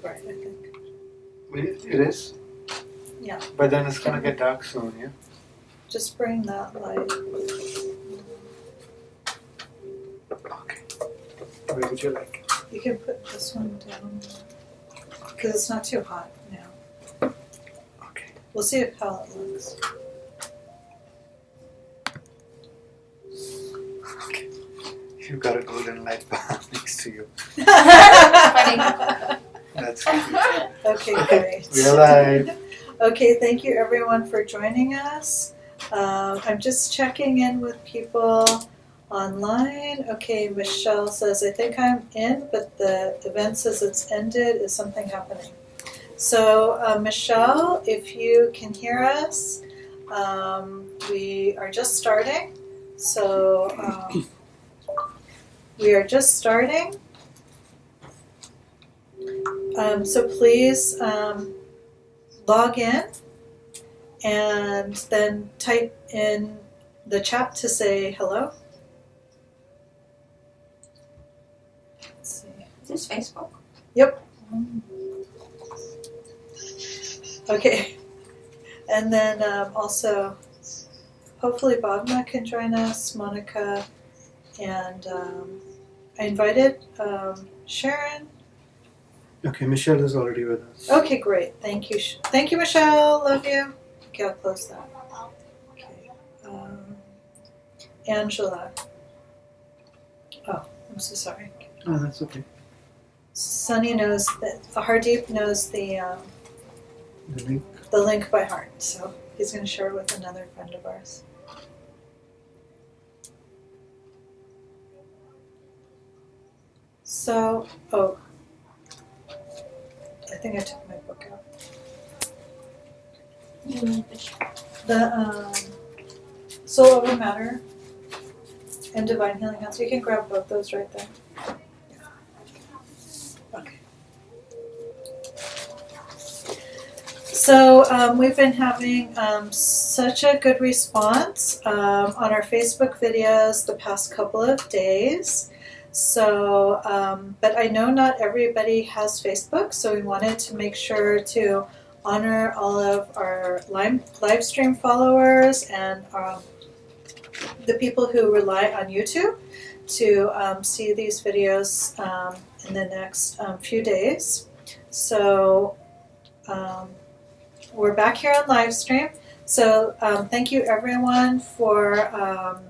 bright, I think. It is? Yeah. But then it's going to get dark soon, yeah? Just bring that light. Okay. Where would you like? You can put this one down because it's not too hot now. Okay. We'll see how it looks. Okay. You've got a golden light bulb next to you. Funny. That's cute. Okay, great. We're live. Okay, thank you everyone for joining us. I'm just checking in with people online. Okay, Michelle says, I think I'm in, but the event says it's ended. Is something happening? So, Michelle, if you can hear us, we are just starting. So, we are just starting. So please log in and then type in the chat to say hello. Let's see. Is this Facebook? Yep. Okay. And then also, hopefully Bhavna can join us, Monica, and I invited Sharon. Okay, Michelle is already with us. Okay, great. Thank you. Thank you, Michelle. Love you. Okay, I'll close that. Okay. Angela. Oh, I'm so sorry. Oh, that's okay. Sunny knows that Hardeep knows the link by heart, so he's going to share it with another friend of ours. So, I think I took my book out. The Soul Over Matter and Divine Healing House. You can grab both those right there. Okay. So we've been having such a good response on our Facebook videos the past couple of days. So, but I know not everybody has Facebook, so we wanted to make sure to honor all of our live stream followers and the people who rely on YouTube to see these videos in the next few days. So we're back here on live stream. So thank you everyone for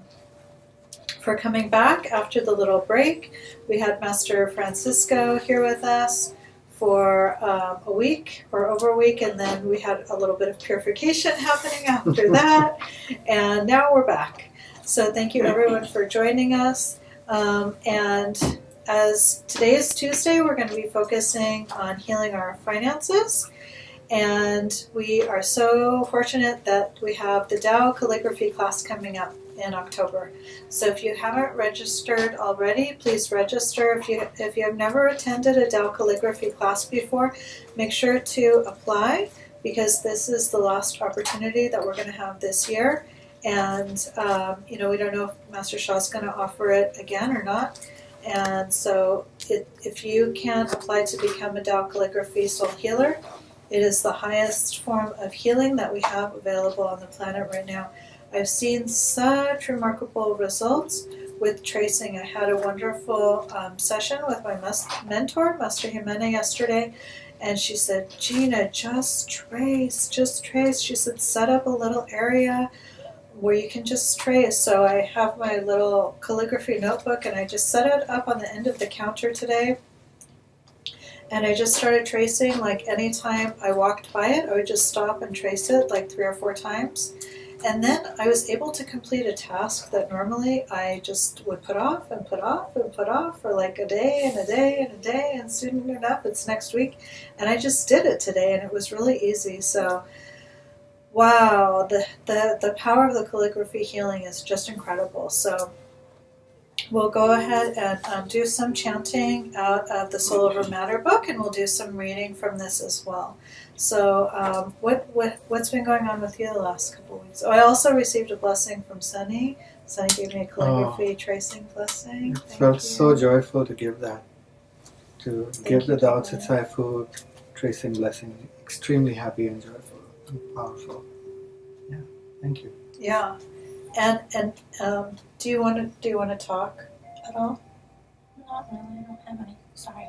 coming back after the little break. We had Master Francisco here with us for a week or over a week, and then we had a little bit of purification happening after that, and now we're back. So thank you everyone for joining us. And as today is Tuesday, we're going to be focusing on healing our finances. And we are so fortunate that we have the Tao calligraphy class coming up in October. So if you haven't registered already, please register. If you have never attended a Tao calligraphy class before, make sure to apply, because this is the last opportunity that we're going to have this year. And we don't know if Master Sha is going to offer it again or not. And so if you can apply to become a Tao calligraphy soul healer, it is the highest form of healing that we have available on the planet right now. I've seen such remarkable results with tracing. I had a wonderful session with my mentor, Master Jimena, yesterday, and she said, Gina, just trace. She said, set up a little area where you can just trace. So I have my little calligraphy notebook, and I just set it up on the end of the counter today. And I just started tracing. Like anytime I walked by it, I would just stop and trace it like 3 or 4 times. And then I was able to complete a task that normally I just would put off and put off and put off for like a day and a day and a day, and soon enough it's next week. And I just did it today, and it was really easy. So wow, the power of the calligraphy healing is just incredible. So we'll go ahead and do some chanting out of the Soul Over Matter book, and we'll do some reading from this as well. So what's been going on with you the last couple of weeks? Oh, I also received a blessing from Sunny. Sunny gave me a calligraphy tracing blessing. It felt so joyful to give that to Thank give you, the doubts Gina. its Thai food, tracing blessing, extremely happy and joyful and powerful. Yeah, thank you. Yeah, and do you want to talk at all? Not really, I don't have any. Sorry.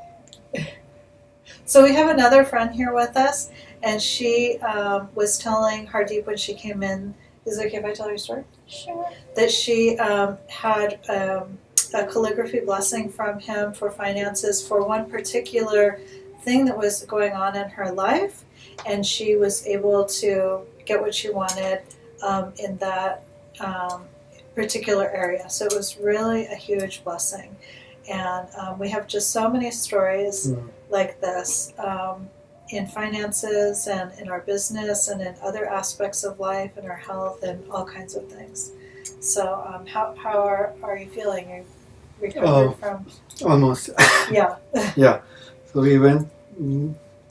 So we have another friend here with us, and she was telling Hardeep when she came in. Is it okay if I tell your story? Sure. That she had a calligraphy blessing from him for finances for one particular thing that was going on in her life, and she was able to get what she wanted in that particular area. So it was really a huge blessing. And we have just so many stories like this in finances and in our business and in other aspects of life and our health and all kinds of things. So how are you feeling? Are you recovered from? Almost. Yeah. Yeah. So we went,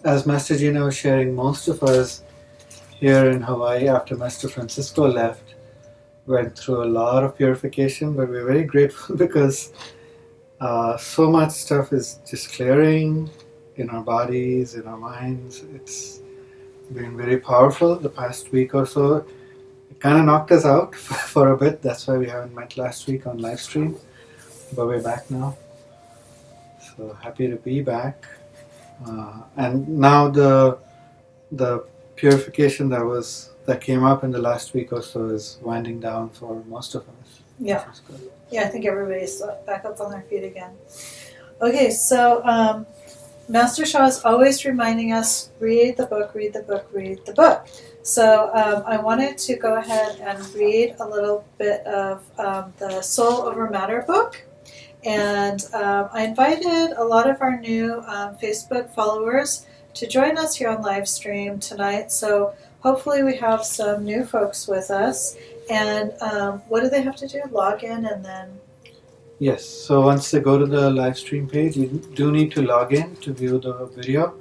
as Master Gina was sharing, most of us here in Hawaii after Master Francisco left went through a lot of purification, but we're very grateful because so much stuff is just clearing in our bodies, in our minds. It's been very powerful the past week or so. It kind of knocked us out for a bit. That's why we haven't met last week on live stream, but we're back now. So happy to be back. And now the purification that came up in the last week or so is winding down for most of us. Yeah. Which is good. Yeah, I think everybody's back up on their feet again. Okay, so Master Shah is always reminding us, read the book, read the book, read the book. So I wanted to go ahead and read a little bit of the Soul Over Matter book. And I invited a lot of our new Facebook followers to join us here on live stream tonight. So hopefully we have some new folks with us. And what do they have to do? Log in and then... Yes, so once they go to the live stream page, you do need to log in to view the video.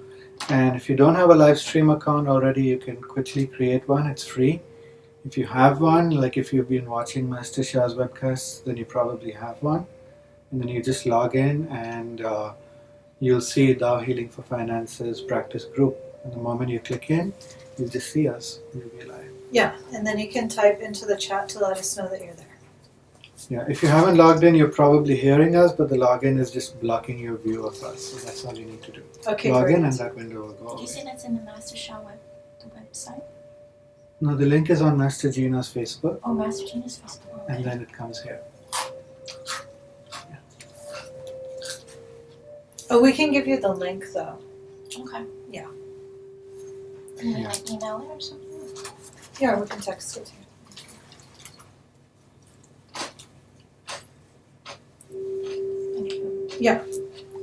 And if you don't have a live stream account already, you can quickly create one. It's free. If you have one, like if you've been watching Master Shah's webcasts, then you probably have one. And then you just log in and you'll see Tao Healing for Finances practice group. And the moment you click in, you'll just see us. You'll be live. Yeah, and then you can type into the chat to let us know that you're there. Yeah, if you haven't logged in, you're probably hearing us, but the login is just blocking your view of us. So that's all you need to do. Okay, Log great. in and that window will go Did you say away. that's in the Master Shah the website? No, the link is on Master Gina's Facebook, Oh, Master Gina's Facebook. and then it comes here. Oh, we can give you the link though. Okay. Yeah. Can you Yeah. like email it or something? Yeah, we can text it to you. Thank you.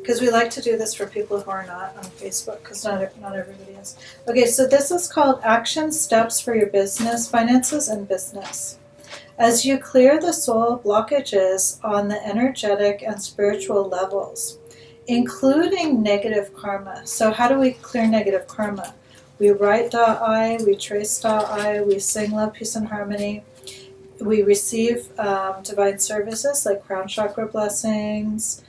Because we like to do this for people who are not on Facebook, because not everybody is. Okay, so this is called Action Steps for Your Business, Finances, and Business. As you clear the soul blockages on the energetic and spiritual levels, including negative karma. So how do we clear negative karma? We write Da-I, we trace Da-I, we sing Love, Peace, and Harmony. We receive divine services like crown chakra blessings,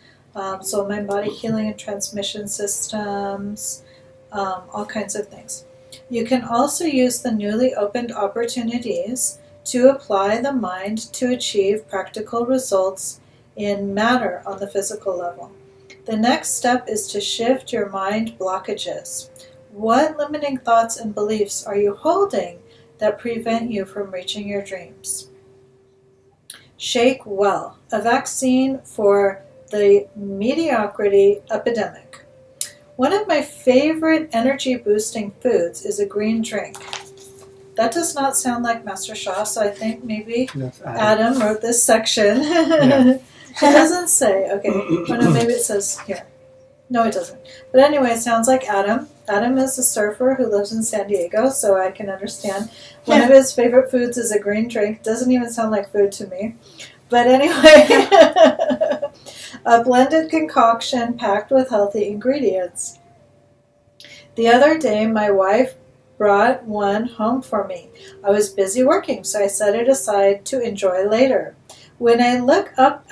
soul, mind, body healing and transmission systems, all kinds of things. You can also use the newly opened opportunities to apply the mind to achieve practical results in matter on the physical level. The next step is to shift your mind blockages. What limiting thoughts and beliefs are you holding that prevent you from reaching your dreams? Shake well, a vaccine for the mediocrity epidemic. One of my favorite energy boosting foods is a green drink. That does not sound like Master Shah, so I think maybe That's Adam wrote this section. Yeah. It doesn't say. Okay. Oh, no, maybe it says here. No, it doesn't. But anyway, it sounds like Adam. Adam is a surfer who lives in San Diego, so I can understand. One of his favorite foods is a green drink. Doesn't even sound like food to me. But anyway, a blended concoction packed with healthy ingredients. The other day, my wife brought one home for me. I was busy working, so I set it aside to enjoy later. When I look up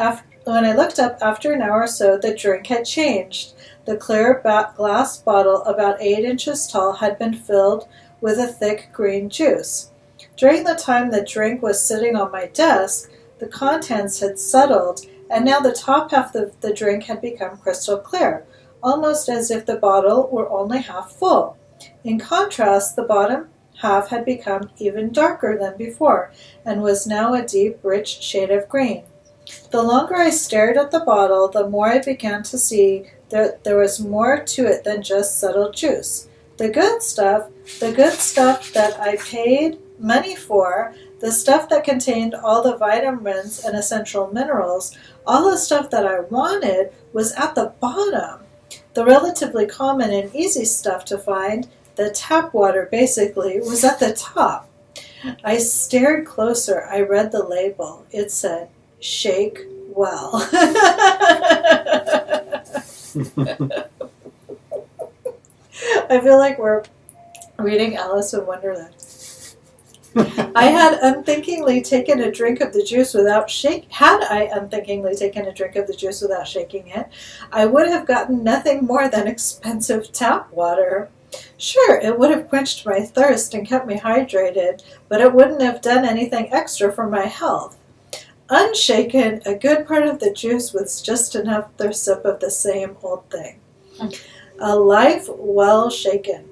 When I looked up after an hour or so, the drink had changed. The clear glass bottle, about 8 inches tall, had been filled with a thick green juice. During the time the drink was sitting on my desk, the contents had settled, and now the top half of the drink had become crystal clear, almost as if the bottle were only half full. In contrast, the bottom half had become even darker than before, and was now a deep, rich shade of green. The longer I stared at the bottle, the more I began to see that there was more to it than just settled juice. The good stuff that I paid money for, the stuff that contained all the vitamins and essential minerals, all the stuff that I wanted was at the bottom. The relatively common and easy stuff to find, the tap water basically, was at the top. I stared closer. I read the label. It said, "Shake well." I feel like we're reading Alice in Wonderland. I had unthinkingly taken a drink of the juice without shaking it, I would have gotten nothing more than expensive tap water. Sure, it would have quenched my thirst and kept me hydrated, but it wouldn't have done anything extra for my health. Unshaken, a good part of the juice was just another sip of the same old thing. A life well shaken.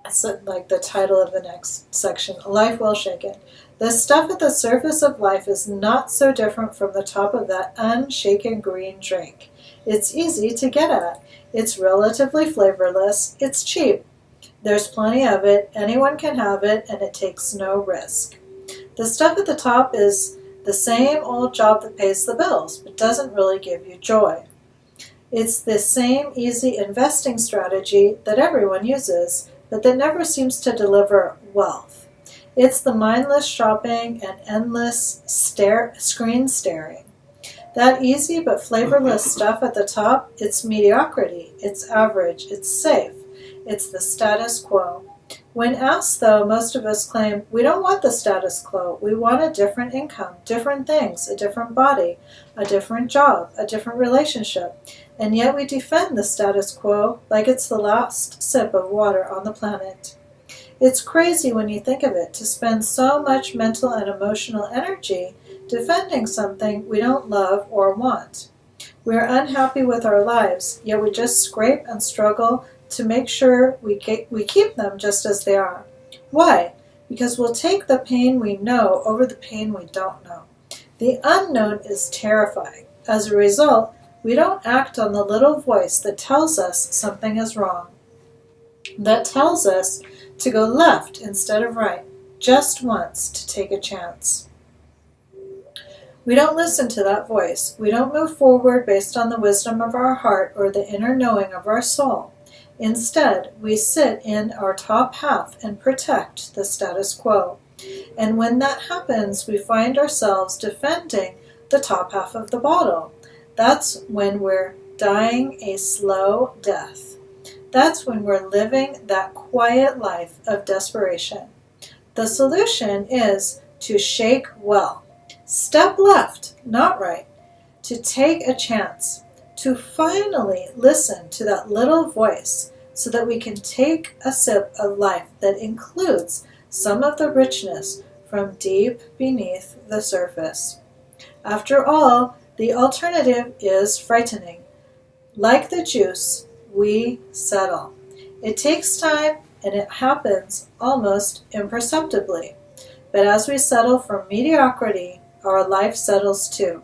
That's like the title of the next section. A life well shaken. The stuff at the surface of life is not so different from the top of that unshaken green drink. It's easy to get at. It's relatively flavorless. It's cheap. There's plenty of it. Anyone can have it, and it takes no risk. The stuff at the top is the same old job that pays the bills, but doesn't really give you joy. It's the same easy investing strategy that everyone uses, but that never seems to deliver wealth. It's the mindless shopping and endless screen staring. That easy but flavorless stuff at the top, it's mediocrity, it's average, it's safe, it's the status quo. When asked, though, most of us claim, we don't want the status quo. We want a different income, different things, a different body, a different job, a different relationship. And yet we defend the status quo like it's the last sip of water on the planet. It's crazy when you think of it, to spend so much mental and emotional energy defending something we don't love or want. We're unhappy with our lives, yet we just scrape and struggle to make sure we keep them just as they are. Why? Because we'll take the pain we know over the pain we don't know. The unknown is terrifying. As a result, we don't act on the little voice that tells us something is wrong, that tells us to go left instead of right, just once, to take a chance. We don't listen to that voice. We don't move forward based on the wisdom of our heart or the inner knowing of our soul. Instead, we sit in our top half and protect the status quo. And when that happens, we find ourselves defending the top half of the bottle. That's when we're dying a slow death. That's when we're living that quiet life of desperation. The solution is to shake well. Step left, not right. To take a chance. To finally listen to that little voice so that we can take a sip of life that includes some of the richness from deep beneath the surface. After all, the alternative is frightening. Like the juice, we settle. It takes time and it happens almost imperceptibly. But as we settle for mediocrity, our life settles too.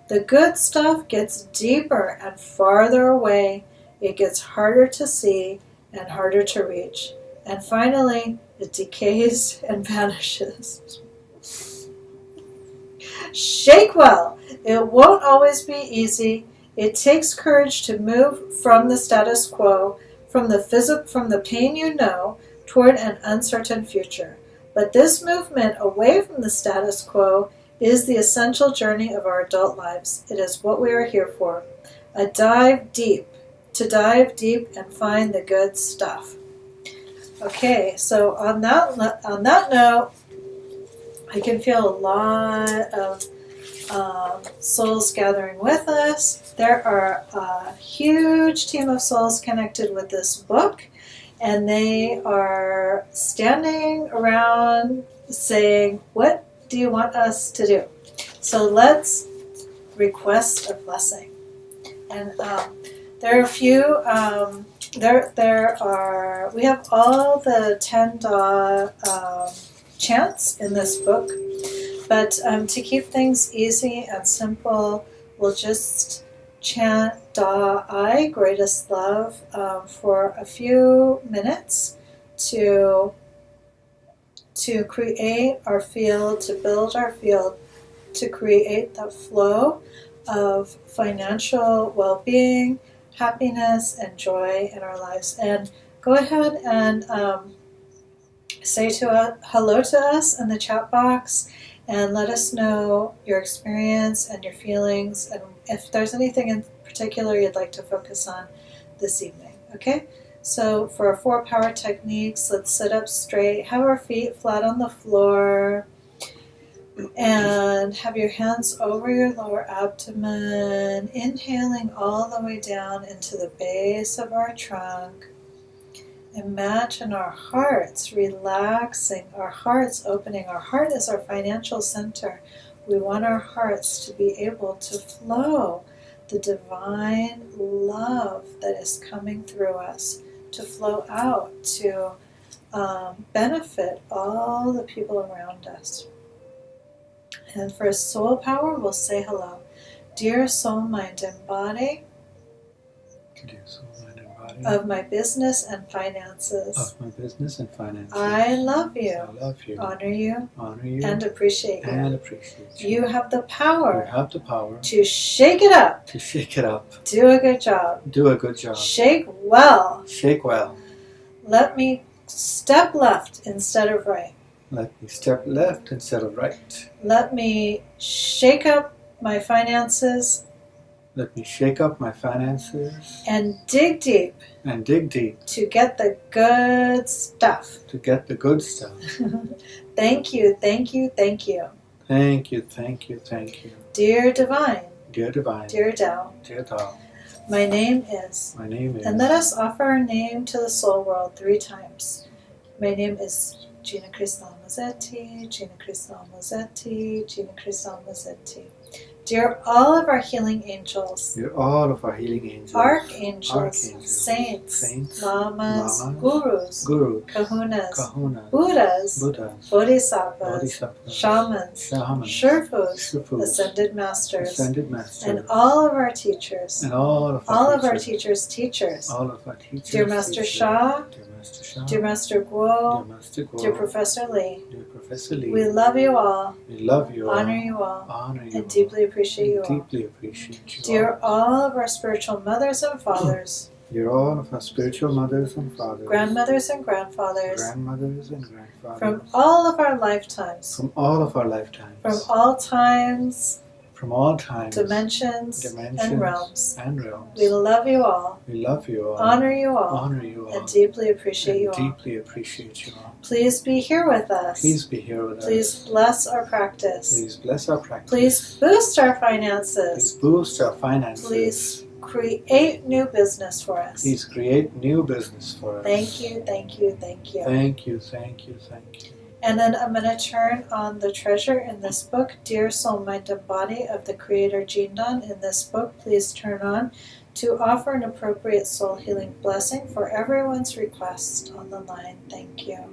The good stuff gets deeper and farther away. It gets harder to see and harder to reach. And finally, it decays and vanishes. Shake well. It won't always be easy. It takes courage to move from the status quo, from the pain you know, toward an uncertain future. But this movement away from the status quo is the essential journey of our adult lives. It is what we are here for. To dive deep and find the good stuff. Okay, so on that note, I can feel a lot of souls gathering with us. There are a huge team of souls connected with this book, and they are standing around saying, "What do you want us to do?" So let's request a blessing. And there are a few. We have all the 10 Da chants in this book, but to keep things easy and simple, we'll just chant Da I, greatest love, for a few minutes to create our field, to build our field, to create the flow of financial well-being, happiness, and joy in our lives. And go ahead and say hello to us in the chat box, and let us know your experience and your feelings, and if there's anything in particular you'd like to focus on this evening. Okay? So for our 4 power techniques, let's sit up straight, have our feet flat on the floor, and have your hands over your lower abdomen, inhaling all the way down into the base of our trunk. Imagine our hearts relaxing, our hearts opening. Our heart is our financial center. We want our hearts to be able to flow the divine love that is coming through us, to flow out, to benefit all the people around us. And for soul power, we'll say hello. Dear soul, mind, and body, Dear soul, mind, and body, of my business and finances, of my business and finances, I love you, I love you, honor you, you, and appreciate you. and appreciate you. You have the You power have the power to shake it up. to shake it up. Do a good job. Do a good job. Shake well. Shake well. Let me step left instead of right. Let me step left instead of right. Let me shake up my finances Let me shake up my finances and dig deep and dig deep to get the good stuff. to get the good stuff. Thank you, thank you, thank you. Thank you, thank you, thank you. Dear Divine, Dear Divine, dear Tao, dear Tao, my name is. my name is. And let us offer our name to the soul world 3 times. My name is Gina Krishna Mazzetti, Gina Krishna Mazzetti, Gina Krishna Mazzetti. Dear all of our healing angels, Dear all of our healing angels, archangels, saints, lamas, gurus, kahunas, Buddhas, bodhisattvas, shamans, shurfus, ascended masters, and all of our teachers, and all of our teachers' teachers, all of our teachers, dear Master Shah, dear Master Guo, dear Master Guo, dear Professor Lee, dear Professor Lee, we love you all, we love you all, honor you all, honor you and all, deeply appreciate you all. deeply appreciate you Dear all. all of our spiritual mothers and fathers, Dear all of our spiritual mothers and fathers, grandmothers and grandfathers, grandmothers and grandfathers, from all of our lifetimes, from all of our lifetimes, from all times, from all times, dimensions, and realms. We love you all, we love you all, honor you all, honor you all, and deeply appreciate you all. deeply appreciate you all. Please be here with us. Please be here with Please us. bless our practice. Please bless our practice. Please boost our Please finances. boost our finances. Please create new business for us. Please create new business for us. Thank you, thank you, thank you. Thank you, thank you, thank you. And then I'm going to turn on the treasure in this book, Dear Soul, Mind, and Body of the Creator Jindan. In this book, please turn on to offer an appropriate soul healing blessing for everyone's request on the line. Thank you.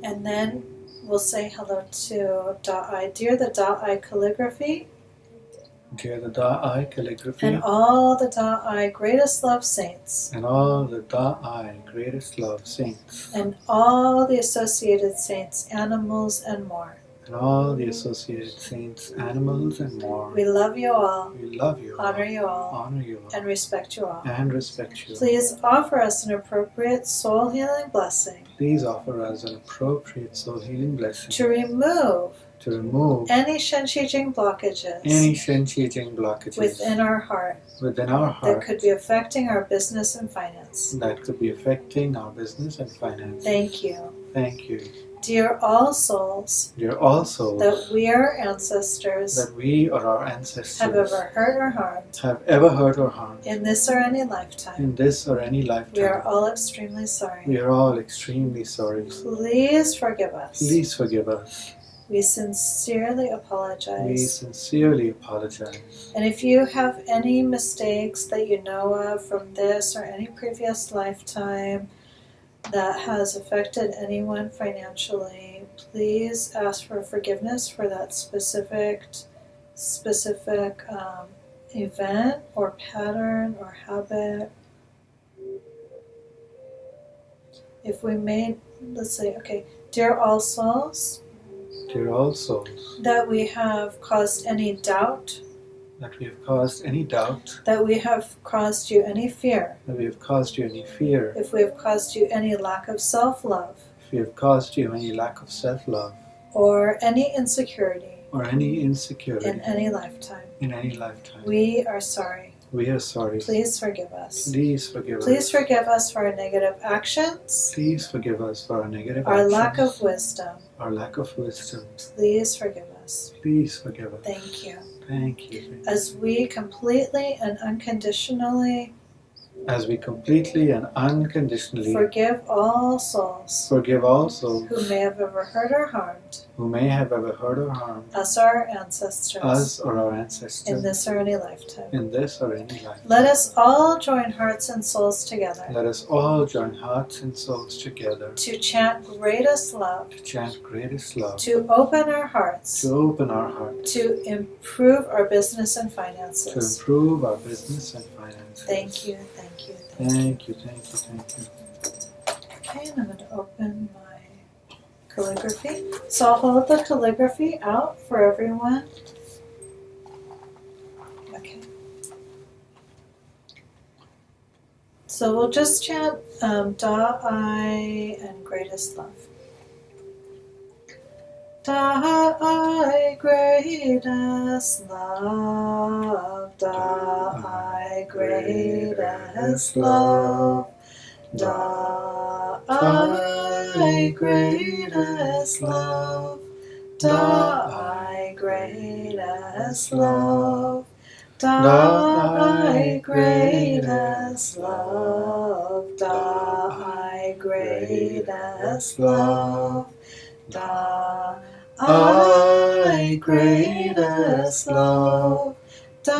And then we'll say hello to Da-I. Dear the Da-I calligraphy, Dear the Da-I calligraphy, and all the Da-I greatest love saints, and all the Da-I greatest love saints, and all the associated saints, animals, and more. and all the associated saints, animals, and more. We love you all, We love you all, honor you all, honor you all, and respect you all. and respect you all. Please offer us an appropriate soul healing blessing Please offer us an appropriate soul healing blessing to remove any Shen Qi Jing blockages any Shen Qi Jing blockages within our heart that that could be affecting our business and finance. that could be affecting our business and finance. Thank you. Thank you. Dear all souls, dear all souls, that we, our ancestors, that we or our ancestors have ever hurt or harmed have ever hurt or harmed in this or any lifetime, in this or any we are lifetime. all extremely sorry. We are all extremely sorry. Please forgive us. Please forgive us. We sincerely We apologize. sincerely apologize. And if you have any mistakes that you know of from this or any previous lifetime that has affected anyone financially, please ask for forgiveness for that specific event or pattern or habit. If we made, let's say, okay, dear all souls, Dear all souls, that we have caused any doubt, that we have caused any doubt, that we have caused you any fear, that we have caused you any fear, if we have caused you any lack of self-love, if we have caused you any lack of self-love, or any insecurity or any insecurity in any lifetime, in any lifetime. we are sorry. We are sorry. Please forgive us. Please forgive us. Please forgive us for our negative actions, Please forgive us for our negative our actions, lack of wisdom. our lack of wisdom. Please forgive us. Please forgive us. Thank you. Thank you. As we completely and unconditionally As we completely and unconditionally forgive all souls forgive all souls who may have ever hurt or harmed who may have ever hurt or harmed us or our ancestors us or our in ancestors this or any lifetime. in this or any life. Let us all join hearts and souls together Let us all join hearts and souls together to chant greatest love, to chant greatest love, to open our hearts, to open our hearts, to improve our business and to finances. improve our business and finances. Thank you, thank you, thank you. Thank you, thank you, thank you. Okay, and I'm going to open my calligraphy. So I'll hold the calligraphy out for everyone. Okay. So we'll just chant Da, I, and greatest love. Da, I, greatest love. Da, I, greatest love. Da, I, greatest love. Da, I, greatest love. Da, I, greatest love. Da, I, greatest love. Da, I, greatest love. Da,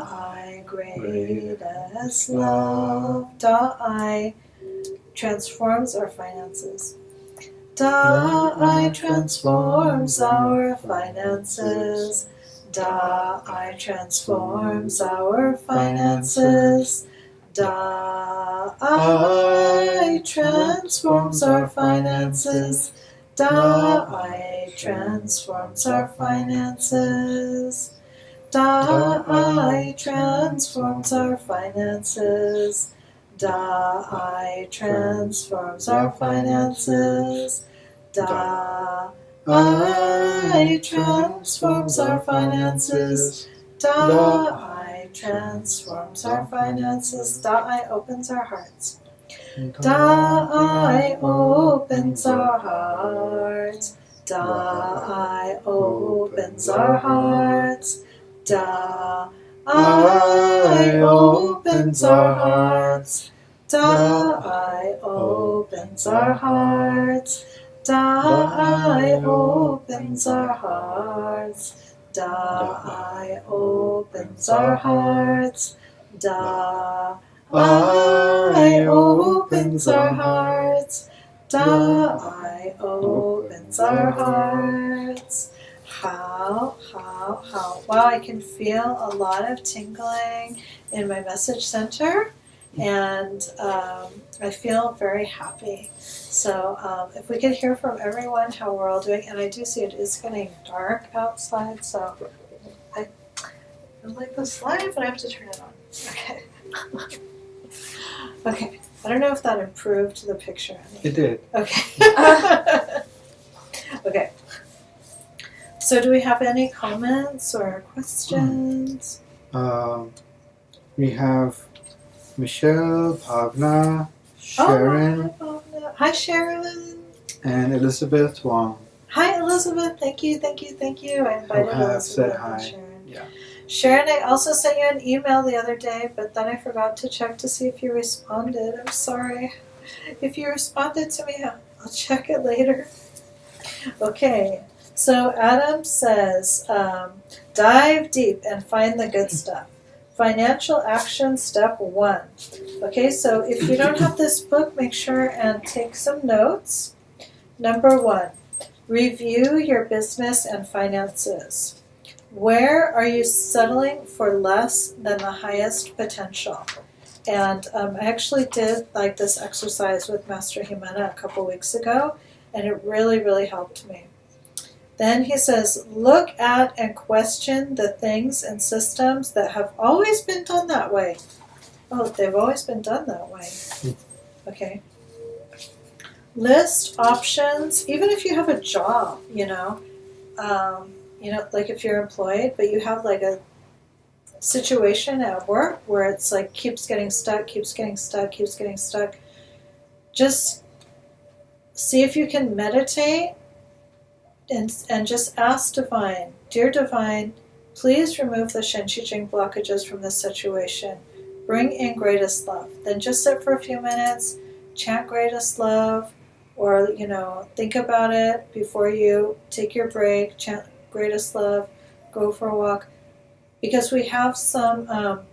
I, greatest love. Da, I transforms our finances. Da, I transforms our finances. Da, I transforms our finances. Da, I transforms our finances. Da, I transforms our finances. Da, I transforms our finances. Da, I transforms our finances. Da, I transforms our finances. Da, I transforms our finances. Da, I opens our hearts. Da, I opens our hearts. Da, I opens our hearts. Da, I opens our hearts. Da, I opens our hearts. Da, I opens our hearts. Da, I opens our hearts. Da, I opens our hearts. Da, I opens our hearts. How. Wow, I can feel a lot of tingling in my message center, and I feel very happy. So if we could hear from everyone how we're all doing, and I do see it is getting dark outside, so I feel like this light, but I have to turn it on. Okay. Okay. I don't know if that improved the picture any. It did. Okay. Okay. So do we have any comments or questions? We have Michelle, Bhavna, Sharon, Oh, hi, Sharon. and Elizabeth Wong. Hi, Elizabeth. Thank you. I invited have Elizabeth said and hi. Sharon. Yeah. Sharon, I also sent you an email the other day, but then I forgot to check to see if you responded. I'm sorry. If you responded to me, I'll check it later. Okay. So Adam says, dive deep and find the good stuff. Financial action step 1. Okay, so if you don't have this book, make sure and take some notes. Number 1, review your business and finances. Where are you settling for less than the highest potential? And I actually did like this exercise with Master Jimena a couple weeks ago, and it really, really helped me. Then he says, look at and question the things and systems that have always been done that way. Oh, they've always been done that way. Okay. List options, even if you have a job, like if you're employed, but you have like a situation at work where it's like keeps getting stuck. Just see if you can meditate and just ask Divine, dear Divine, please remove the Shen-Qi-Jing blockages from this situation. Bring in greatest love. Then just sit for a few minutes, chant greatest love, or, think about it before you take your break, chant greatest love, go for a walk. Because we have some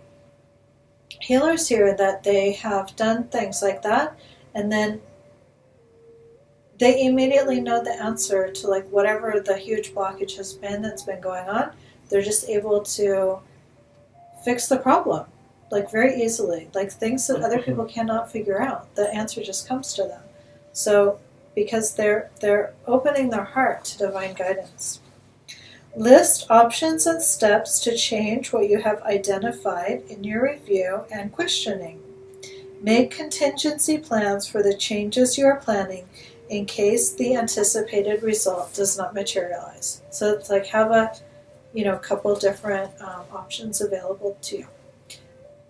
healers here that they have done things like that, and then they immediately know the answer to like whatever the huge blockage has been that's been going on. They're just able to fix the problem like very easily, like things that other people cannot figure out. The answer just comes to them. So because they're opening their heart to divine guidance. List options and steps to change what you have identified in your review and questioning. Make contingency plans for the changes you are planning in case the anticipated result does not materialize. So it's like have a couple different options available to you.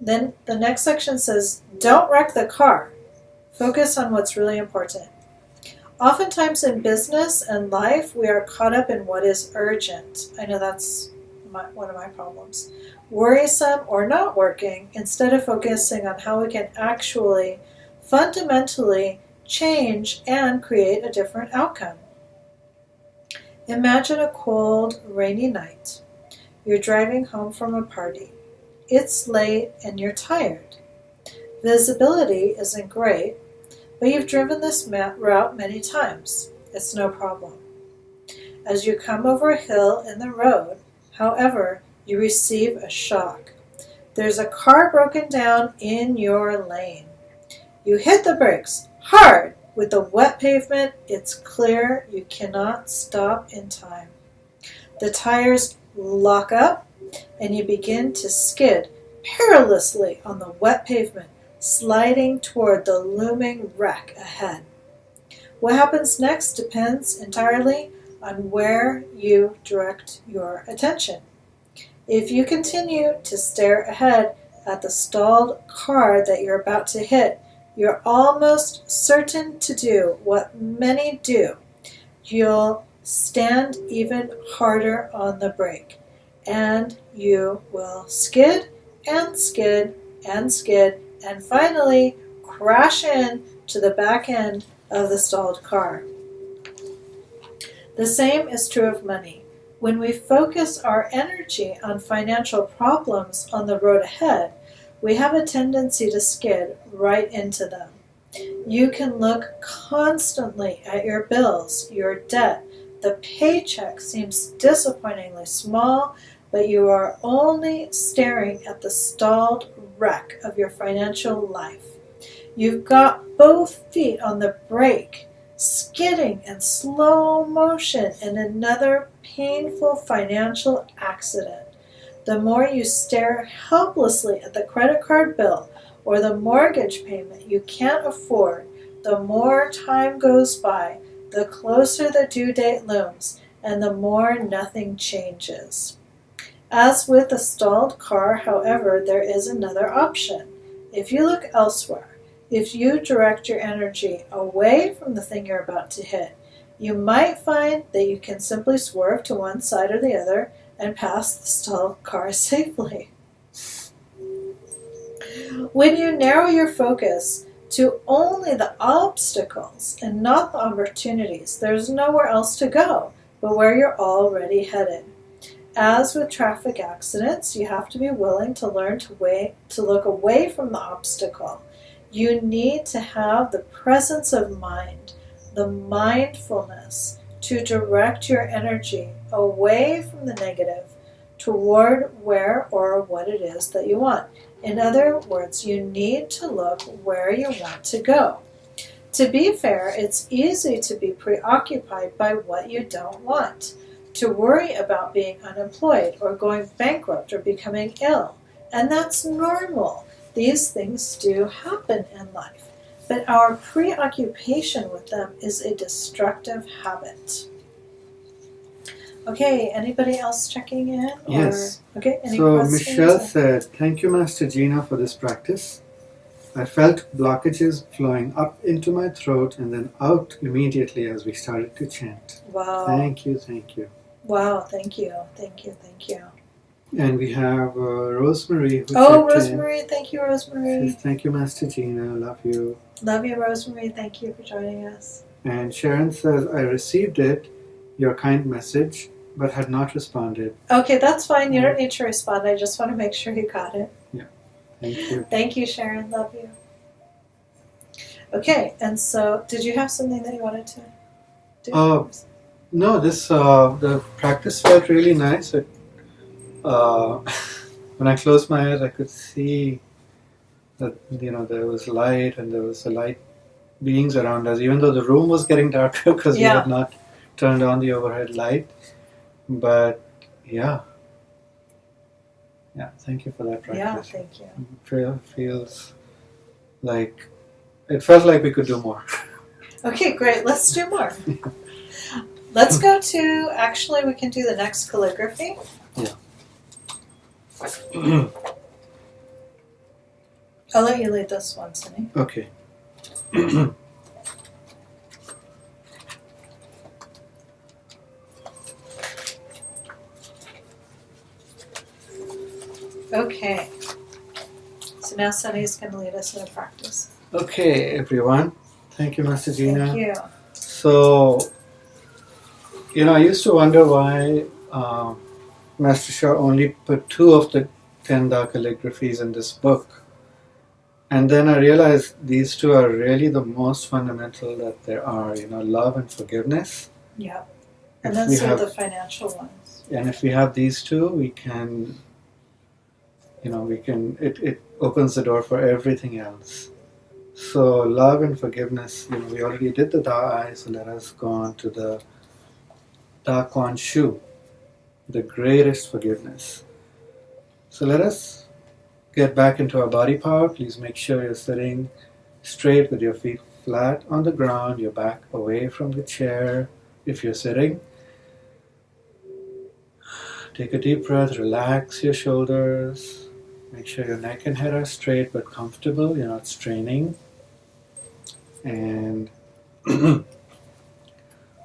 Then the next section says, don't wreck the car. Focus on what's really important. Oftentimes in business and life, we are caught up in what is urgent. I know that's one of my problems. Worrisome or not working, instead of focusing on how we can actually fundamentally change and create a different outcome. Imagine a cold, rainy night. You're driving home from a party. It's late and you're tired. Visibility isn't great, but you've driven this route many times. It's no problem. As you come over a hill in the road, however, you receive a shock. There's a car broken down in your lane. You hit the brakes hard. With the wet pavement, it's clear you cannot stop in time. The tires lock up and you begin to skid perilously on the wet pavement, sliding toward the looming wreck ahead. What happens next depends entirely on where you direct your attention. If you continue to stare ahead at the stalled car that you're about to hit, you're almost certain to do what many do. You'll stand even harder on the brake, and you will skid and skid and skid and finally crash in to the back end of the stalled car. The same is true of money. When we focus our energy on financial problems on the road ahead, we have a tendency to skid right into them. You can look constantly at your bills, your debt. The paycheck seems disappointingly small, but you are only staring at the stalled wreck of your financial life. You've got both feet on the brake, skidding in slow motion in another painful financial accident. The more you stare helplessly at the credit card bill or the mortgage payment you can't afford, the more time goes by, the closer the due date looms, and the more nothing changes. As with a stalled car, however, there is another option. If you look elsewhere, If you direct your energy away from the thing you're about to hit, you might find that you can simply swerve to one side or the other and pass the stalled car safely. When you narrow your focus to only the obstacles and not the opportunities, there's nowhere else to go but where you're already headed. As with traffic accidents, you have to be willing to learn to look away from the obstacle. You need to have the presence of mind, the mindfulness to direct your energy away from the negative toward where or what it is that you want. In other words, you need to look where you want to go. To be fair, it's easy to be preoccupied by what you don't want, to worry about being unemployed or going bankrupt or becoming ill. And that's normal. These things do happen in life. But our preoccupation with them is a destructive habit. Okay, anybody else checking in? Yes. Okay, any So questions? Michelle said, "Thank you, Master Gina, for this practice. I felt blockages flowing up into my throat and then out immediately as we started to chant. Wow. Thank you, thank you." Wow, thank you, thank you, thank you. And we have Rosemary. Who Oh, checked in. Rosemary, thank you, Rosemary. Says, "Thank you, Master Gina. Love you." Love you, Rosemary. Thank you for joining us. And Sharon says, "I received it, your kind message, but had not responded. Okay, that's fine. You don't need to respond. I just want to make sure you got it. Thank you." Thank you, Sharon. Love you. Okay, and so did you have something that you wanted to do? No, the practice felt really nice. When I closed my eyes, I could see that there was light and there was the light beings around us, even though the room was getting darker because we had not turned on the overhead light. But yeah, thank you for that practice. Yeah, thank you. It felt like we could do more. Okay, great. Let's do more. Let's go to, actually, we can do the next calligraphy. Yeah. I'll let you lead this one, Sunny. Okay. Okay. So now Sunny's going to lead us in a practice. Okay, everyone. Thank you, Master Gina. Thank you. So, I used to wonder why Master Shah only put 2 of the 10 calligraphies in this book. And then I realized these 2 are really the most fundamental that there are, love and forgiveness. Yeah. And then some of the financial ones. And if we have these 2, we can, it opens the door for everything else. So love and forgiveness, we already did the Da Ai, so let us go on to the Da Kuan Shu, the greatest forgiveness. So let us get back into our body power. Please make sure you're sitting straight with your feet flat on the ground, your back away from the chair if you're sitting. Take a deep breath, relax your shoulders. Make sure your neck and head are straight but comfortable, you're not straining. And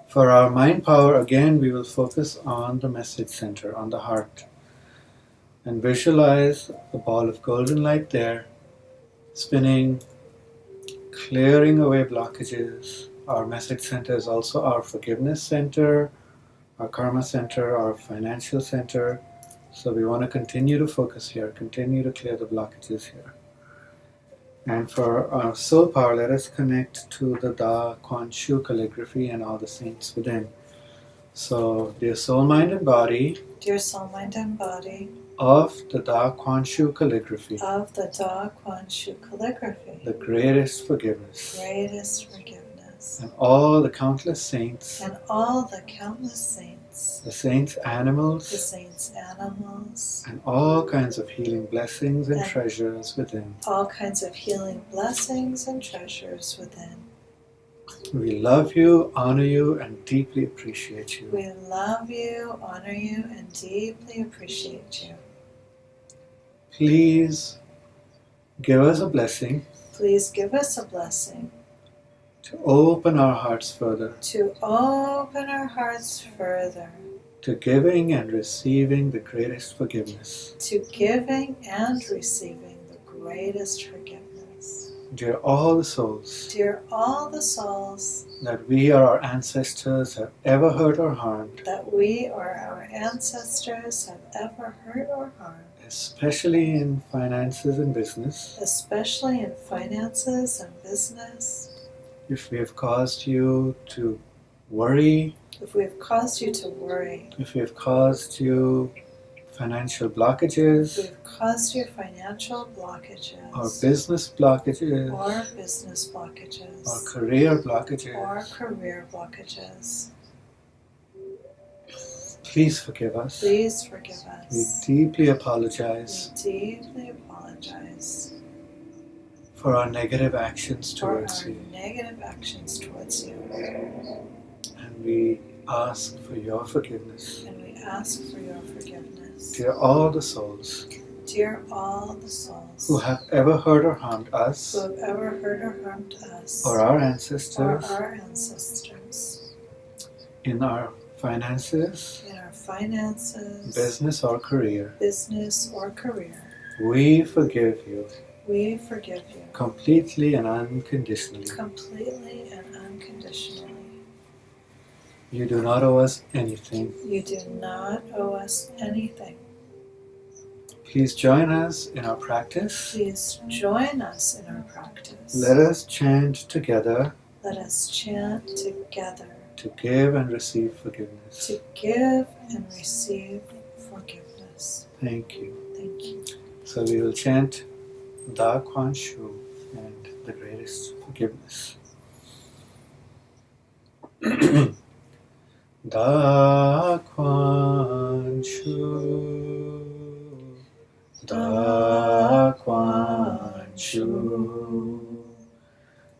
for our mind power, again, we will focus on the message center, on the heart. And visualize the ball of golden light there, spinning, clearing away blockages. Our message center is also our forgiveness center, our karma center, our financial center. So we want to continue to focus here, continue to clear the blockages here. And for our soul power, let us connect to the Da Kuan Shu calligraphy and all the saints within. So, dear soul, mind, and body. Dear soul, mind, and body. Of the Da Kuan Shu calligraphy. Of the Da Kuan Shu calligraphy. The greatest forgiveness. Greatest forgiveness. And all the countless saints. And all the countless saints. The saints' animals. The saints' animals. And all kinds of healing blessings and treasures within. All kinds of healing blessings and treasures within. We love you, honor you, and deeply appreciate you. We love you, honor you, and deeply appreciate you. Please give us a blessing. Please give us a blessing to open our hearts further to open our hearts further to giving and receiving the greatest forgiveness. to giving and receiving the greatest forgiveness. Dear all the souls Dear all the souls that we or our ancestors have ever hurt or harmed, that we or our ancestors have ever hurt or harmed, especially in finances and business, especially in finances and business, if we have caused you to worry, if we have caused you to worry, if we have caused you financial if blockages we've caused you financial blockages, or business blockages or business blockages, or career blockages, or career blockages, please forgive us. please forgive We us. deeply apologize We deeply apologize for our negative actions for towards our you, negative actions towards you, and we ask for your forgiveness. and we ask for your forgiveness. Dear all the souls Dear all the souls who have ever hurt or harmed who us have ever hurt or harmed us or our or ancestors our ancestors in our finances, in our finances, business, or career, business, or career, we forgive you we forgive you completely and unconditionally. completely and unconditionally. You do not owe us anything. You do not owe us anything. Please join us in our practice. Please join us in our practice. Let us chant together Let us chant together to give and receive forgiveness. to give and receive forgiveness. Thank you. Thank you. So we will chant Da Quan Shu and the greatest forgiveness. Da Quan Shu, Da Quan Shu,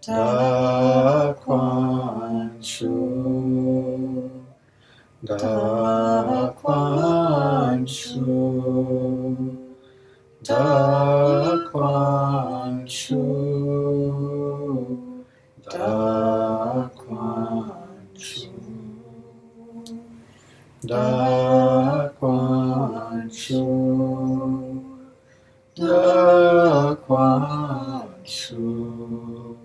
Da Quan Shu, Da Quan Shu, Da Quan Shu, Da Quan Shu, Da Quan Shu, Da Quan Shu.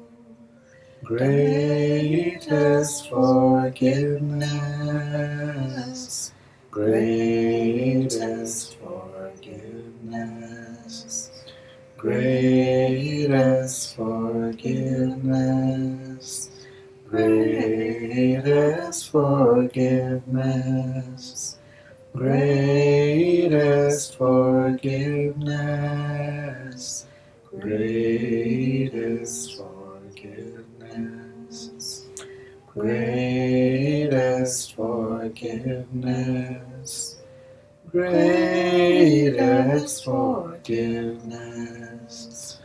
Greatest forgiveness, greatest forgiveness, greatest forgiveness, greatest forgiveness, greatest forgiveness, greatest forgiveness, greatest forgiveness, greatest forgiveness.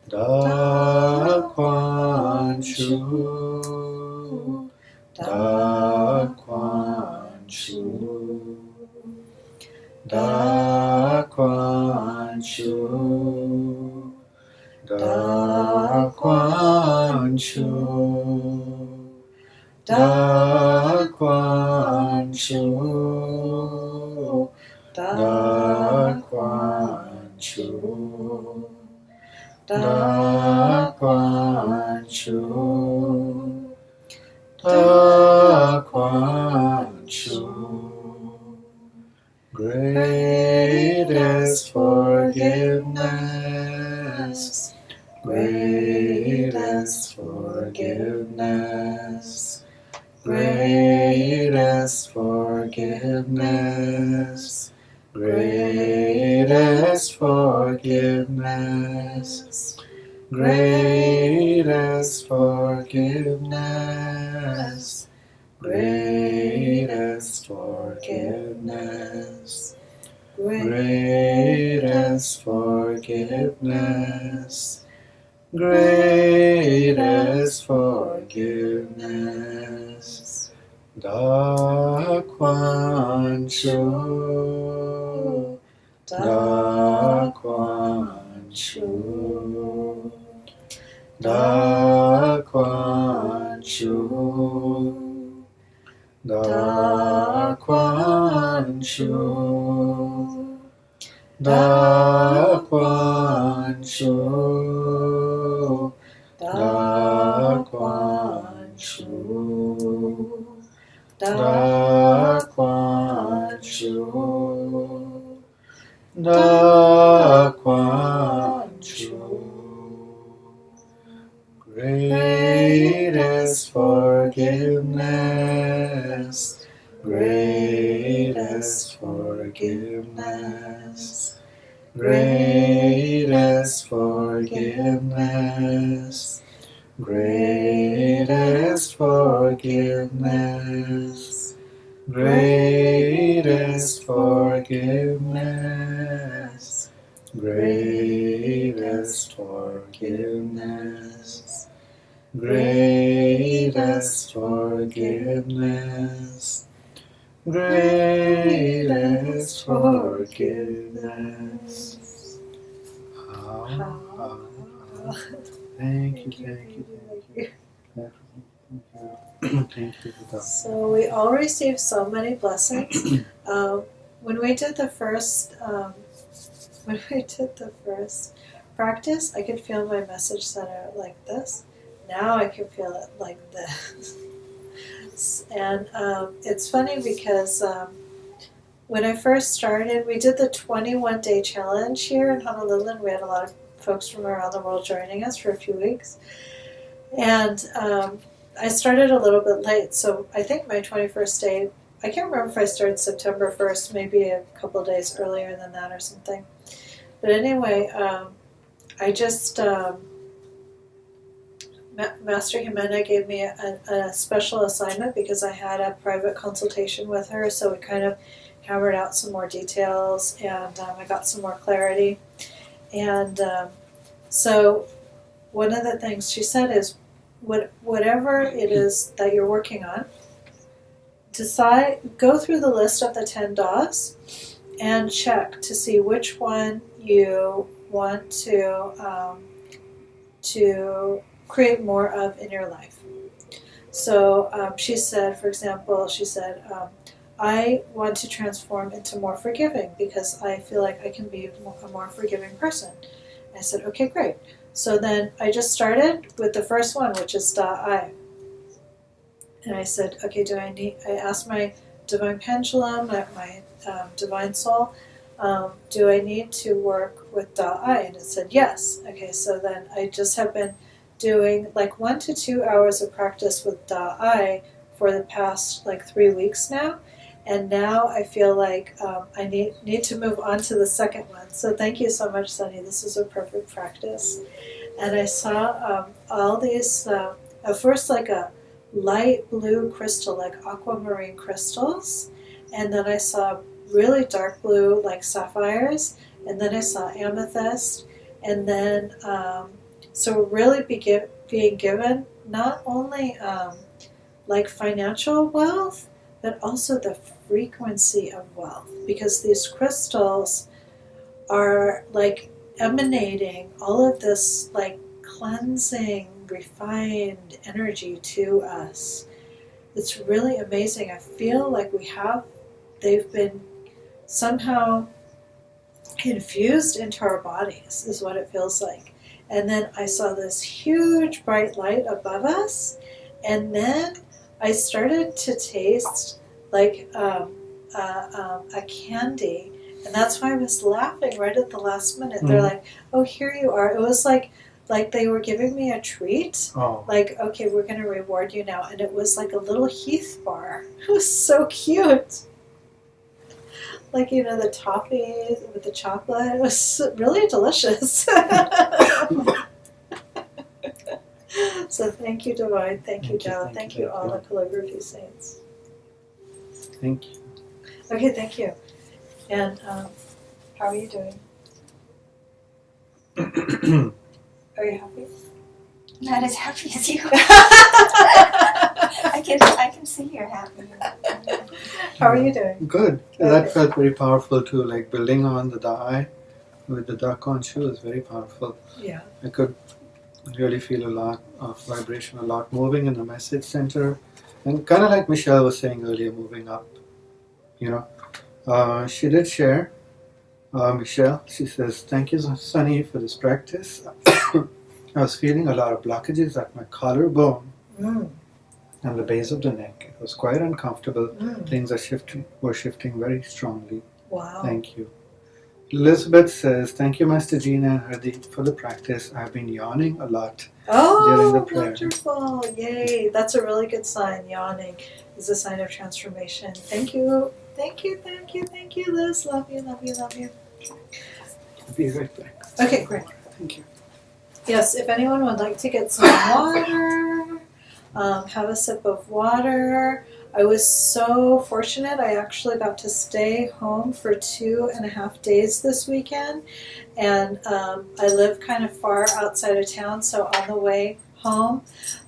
Da Quan Shu, Da Quan Shu, Da Quan Shu, Da Quan Shu, Da Quan Shu, Da Quan Shu, Da Quan Shu, Da Quan Shu. Greatest forgiveness, greatest forgiveness, greatest forgiveness, greatest forgiveness, greatest forgiveness, greatest forgiveness, greatest forgiveness, greatest forgiveness. Da Quan Shu, Da Quan Shu, Da Quan Shu, Da Quan Shu, Da Quan Shu, Da Quan Shu, Da Quan Shu, Da Quan Shu. Greatest forgiveness, greatest forgiveness, greatest forgiveness, greatest forgiveness, greatest forgiveness, greatest forgiveness, greatest forgiveness, greatest forgiveness. Thank you, thank you, thank you. Thank you for that. So we all received so many blessings. When we did the first practice, I could feel my message center like this. Now I can feel it like this. And it's funny because when I first started, we did the 21-day challenge here in Honolulu, and we had a lot of folks from around the world joining us for a few weeks. And I started a little bit late, so I think my 21st day, I can't remember if I started September 1st, maybe a couple days earlier than that or something. But anyway, I just, Master Jimena gave me a special assignment because I had a private consultation with her, so we kind of hammered out some more details, and I got some more clarity. And so one of the things she said is, whatever it is that you're working on, go through the list of the 10 DAWs and check to see which one you want to create more of in your life. So she said, for example, I want to transform into more forgiving because I feel like I can be a more forgiving person. And I said, okay, great. So then I just started with the first one, which is Da-I. And I said, okay, I asked my divine pendulum, my divine soul, do I need to work with Da-I? And it said yes. Okay, so then I just have been doing like 1 to 2 hours of practice with Da-I for the past like 3 weeks now. And now I feel like I need to move on to the second one. So thank you so much, Sunny. This is a perfect practice. And I saw all these, at first like a light blue crystal, like aquamarine crystals. And then I saw really dark blue, like sapphires. And then I saw amethyst. And then, so we're really being given not only like financial wealth, but also the frequency of wealth, because these crystals are like emanating all of this like cleansing, refined energy to us. It's really amazing. I feel like they've been somehow infused into our bodies, is what it feels like. And then I saw this huge bright light above us, and then I started to taste like a candy, and that's why I was laughing right at the last minute. They're like, "Oh, here you are." It was like they were giving me a treat. Oh. Like, okay, we're going to reward you now, and it was like a little Heath bar. It was so cute. Like, the toffee with the chocolate. It was really delicious. So thank you, Divine. Thank you, Della. Thank you, all the calligraphy saints. Thank you. Okay, thank you. And how are you doing? Are you happy? Not as happy as you. I can see you're happy. How are you doing? Good. That felt very powerful too, like building on the Da-I with the Da Quan Shu is very powerful. Yeah. I could really feel a lot of vibration, a lot moving in the message center. And kind of like Michelle was saying earlier, moving up, you know. She did share, Michelle, she says, thank you, Sunny, for this practice. I was feeling a lot of blockages at my collarbone and the base of the neck. It was quite uncomfortable. Things were shifting very strongly. Wow. Thank you. Elizabeth says, thank you, Master Gina and Hardeep, for the practice. I've been yawning a lot during the prayer. Wonderful. Yay. That's a really good sign. Yawning is a sign of transformation. Thank you. Thank you, Liz. Love you. I'll be right back. Okay, great. Thank you. Yes, if anyone would like to get some water, have a sip of water. I was so fortunate. I actually got to stay home for 2.5 days this weekend. And I live kind of far outside of town, so on the way home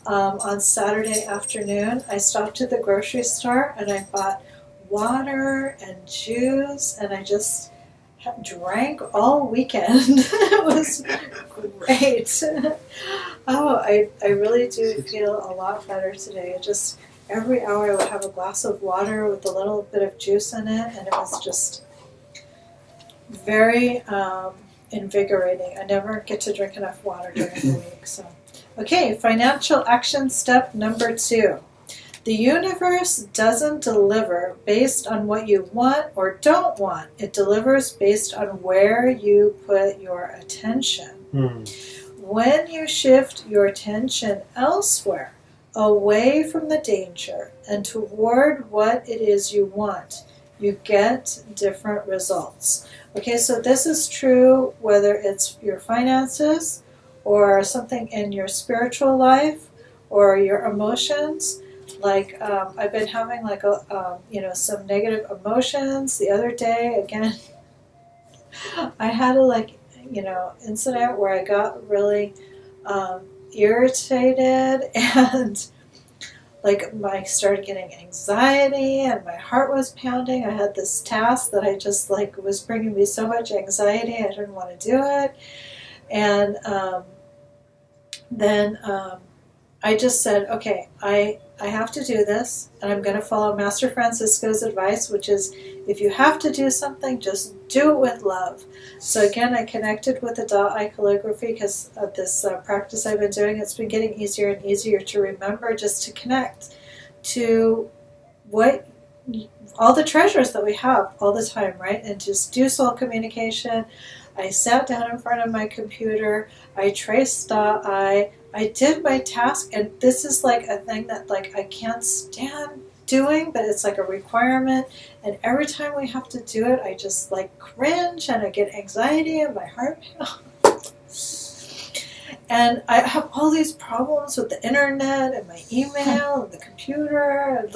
on Saturday afternoon, I stopped at the grocery store and I bought water and juice, and I just drank all weekend. It was great. Oh, I really do feel a lot better today. Just every hour I would have a glass of water with a little bit of juice in it, and it was just very invigorating. I never get to drink enough water during the week. So, okay, financial action step number 2. The universe doesn't deliver based on what you want or don't want. It delivers based on where you put your attention. When you shift your attention elsewhere, away from the danger and toward what it is you want, you get different results. Okay, so this is true whether it's your finances or something in your spiritual life or your emotions. Like I've been having like some negative emotions. The other day, again, I had a incident where I got really irritated, and I started getting anxiety and my heart was pounding. I had this task that I just was bringing me so much anxiety I didn't want to do it. And then I just said, okay, I have to do this, and I'm going to follow Master Francisco's advice, which is if you have to do something, just do it with love. So again, I connected with the dot eye calligraphy because of this practice I've been doing. It's been getting easier and easier to remember, just to connect to all the treasures that we have all the time, right? And just do soul communication. I sat down in front of my computer. I traced dot eye. I did my task, and this is a thing that I can't stand doing, but it's a requirement. And every time we have to do it, I just cringe and I get anxiety and my heart pounds. And I have all these problems with the internet and my email and the computer and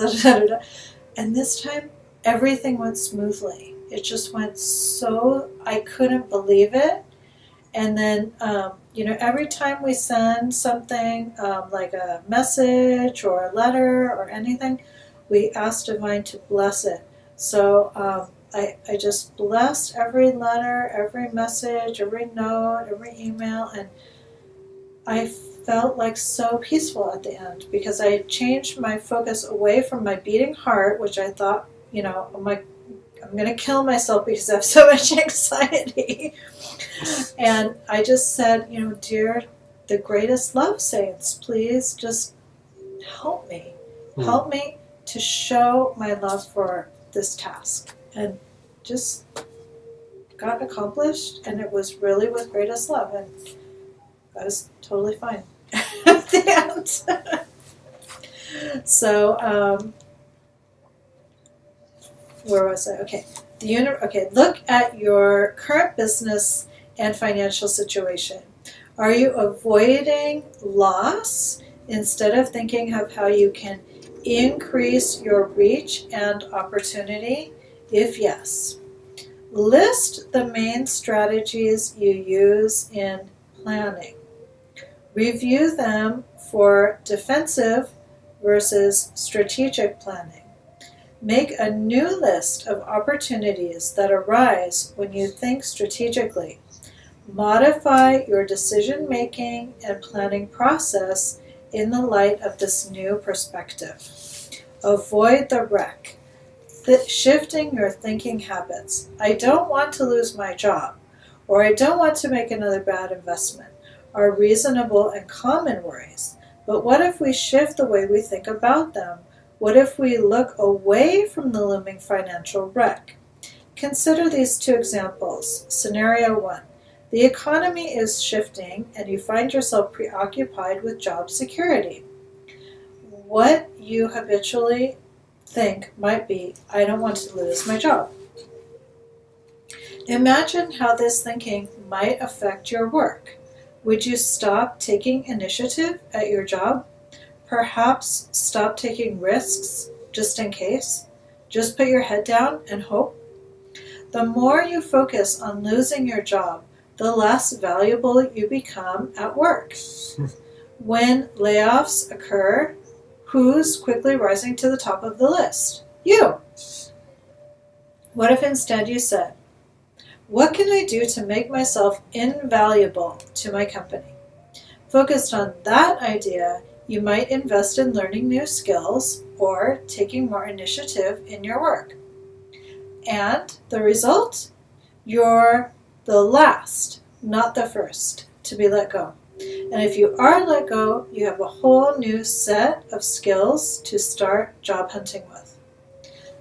And this time, everything went smoothly. It just went so, I couldn't believe it. And then, every time we send something like a message or a letter or anything, we ask Divine to bless it. So I just blessed every letter, every message, every note, every email, and I felt so peaceful at the end because I changed my focus away from my beating heart, which I thought, I'm going to kill myself because I have so much anxiety. And I just said, dear, the greatest love saints, please just help me. Help me to show my love for this task. And just got accomplished, and it was really with greatest love. And I was totally fine at the end. So, where was I? Okay. Look at your current business and financial situation. Are you avoiding loss instead of thinking of how you can increase your reach and opportunity? If yes, list the main strategies you use in planning. Review them for defensive versus strategic planning. Make a new list of opportunities that arise when you think strategically. Modify your decision-making and planning process in the light of this new perspective. Avoid the wreck. Shifting your thinking habits. I don't want to lose my job, or I don't want to make another bad investment, are reasonable and common worries. But what if we shift the way we think about them? What if we look away from the looming financial wreck? Consider these two examples. Scenario 1. The economy is shifting and you find yourself preoccupied with job security. What you habitually think might be, I don't want to lose my job. Imagine how this thinking might affect your work. Would you stop taking initiative at your job? Perhaps stop taking risks just in case? Just put your head down and hope? The more you focus on losing your job, the less valuable you become at work. When layoffs occur, who's quickly rising to the top of the list? You. What if instead you said, what can I do to make myself invaluable to my company? Focused on that idea, you might invest in learning new skills or taking more initiative in your work. And the result? You're the last, not the first, to be let go. And if you are let go, you have a whole new set of skills to start job hunting with.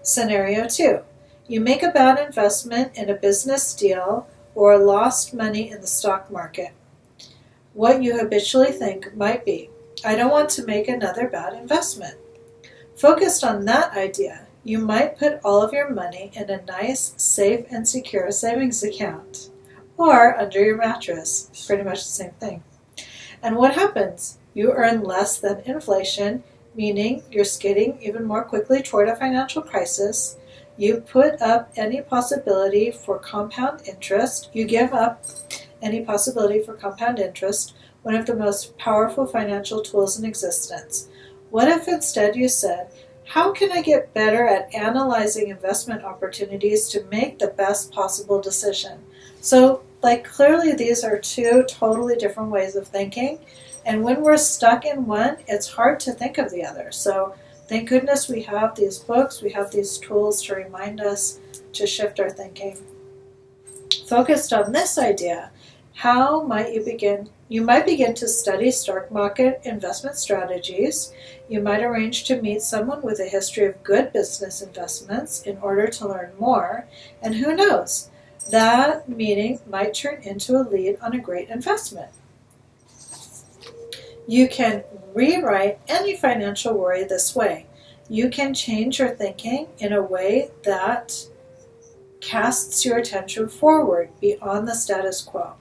Scenario 2. You make a bad investment in a business deal or lost money in the stock market. What you habitually think might be, I don't want to make another bad investment. Focused on that idea, you might put all of your money in a nice, safe, and secure savings account, or under your mattress, pretty much the same thing. And what happens? You earn less than inflation, meaning you're skating even more quickly toward a financial crisis. You put up any possibility for compound interest. You give up any possibility for compound interest, one of the most powerful financial tools in existence. What if instead you said, how can I get better at analyzing investment opportunities to make the best possible decision? So, clearly these are two totally different ways of thinking. And when we're stuck in one, it's hard to think of the other. So, thank goodness we have these books, we have these tools to remind us to shift our thinking. Focused on this idea, how might you begin? You might begin to study stock market investment strategies. You might arrange to meet someone with a history of good business investments in order to learn more. And who knows, that meeting might turn into a lead on a great investment. You can rewrite any financial worry this way. You can change your thinking in a way that casts your attention forward beyond the status quo,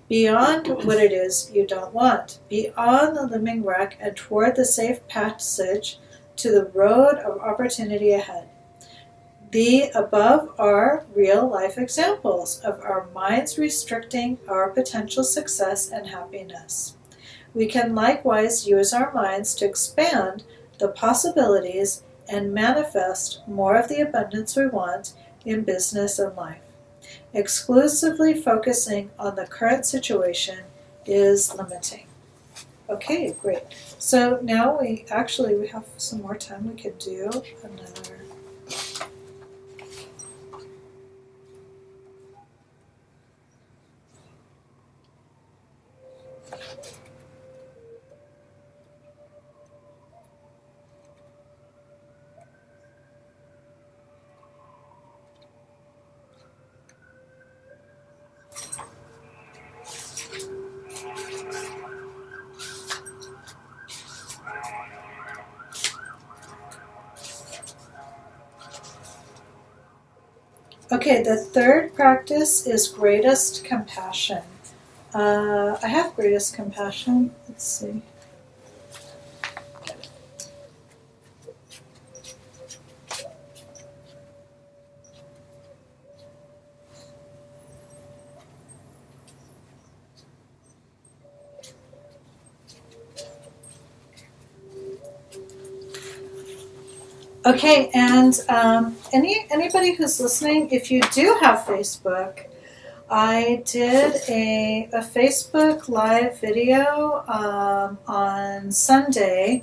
beyond what it is you don't want, beyond the looming wreck and toward the safe passage to the road of opportunity ahead. The above are real-life examples of our minds restricting our potential success and happiness. We can likewise use our minds to expand the possibilities and manifest more of the abundance we want in business and life. Exclusively focusing on the current situation is limiting. Okay, great. So now we have some more time. We could do another. Okay, the third practice is greatest compassion. I have greatest compassion. Let's see. Okay, and anybody who's listening, if you do have Facebook, I did a Facebook live video on Sunday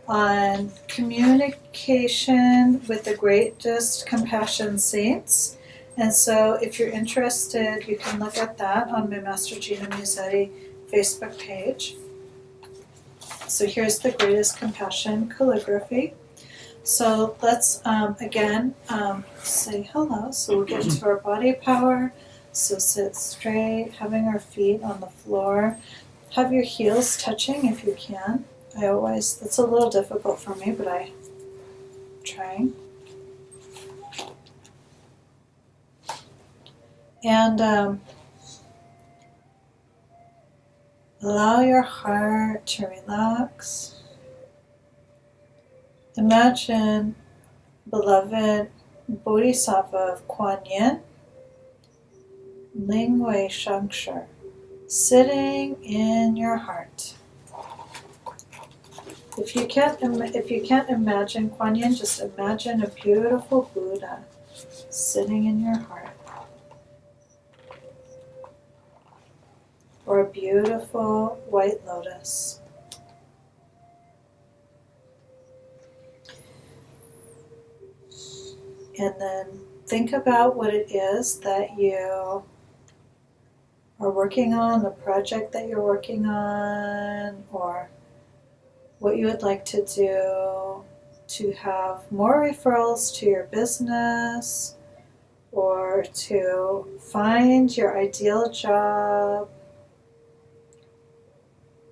on communication with the greatest compassion saints. And so if you're interested, you can look at that on my Master Gina Musetti Facebook page. So here's the greatest compassion calligraphy. So let's again say hello. So we'll get into our body power. So sit straight, having our feet on the floor. Have your heels touching if you can. That's a little difficult for me, but I'm trying. And allow your heart to relax. Imagine beloved Bodhisattva of Kuan Yin, Ling Wei Shangshi, sitting in your heart. If you can't imagine Kuan Yin, just imagine a beautiful Buddha sitting in your heart. Or a beautiful white lotus. And then think about what it is that you are working on, the project that you're working on, or what you would like to do to have more referrals to your business, or to find your ideal job,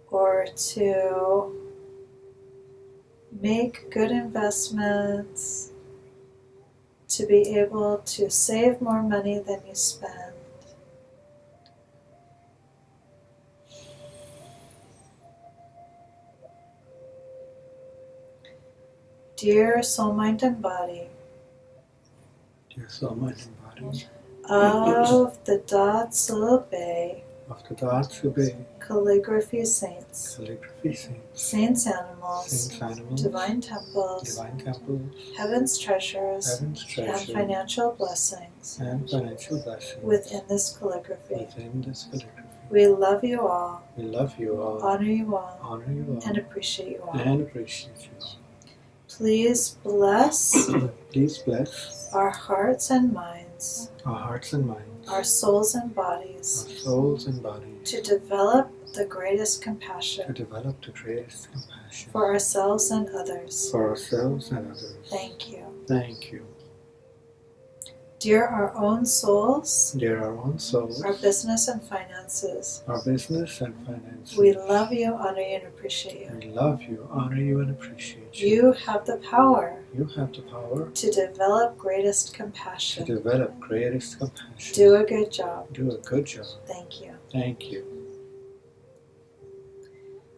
or to make good investments, to be able to save more money than you spend. Dear soul, mind, and body, Dear soul, mind, and body, of the Datsu Bay of the Datsu Bay, calligraphy saints, calligraphy saints, saints animals, saints animals, divine temples, divine temples, heaven's treasures, heaven's and treasure, financial blessings and financial blessings within this calligraphy. within this calligraphy. We love you all, We love you all, honor you all, honor you all, and appreciate you all. and appreciate you all. Please bless Please bless our hearts and minds, our hearts and minds, our souls and our bodies, souls and bodies, to develop the greatest to compassion develop the greatest compassion for ourselves and others. for ourselves and others. Thank you. Thank you. Dear our own souls, Dear our own souls, our business and finances, our business and finances, we love you, honor you, and appreciate you. we love you, honor you, and appreciate you. You have the power You have the power to develop greatest to compassion. develop greatest compassion. Do a good job. Do a good job. Thank you. Thank you.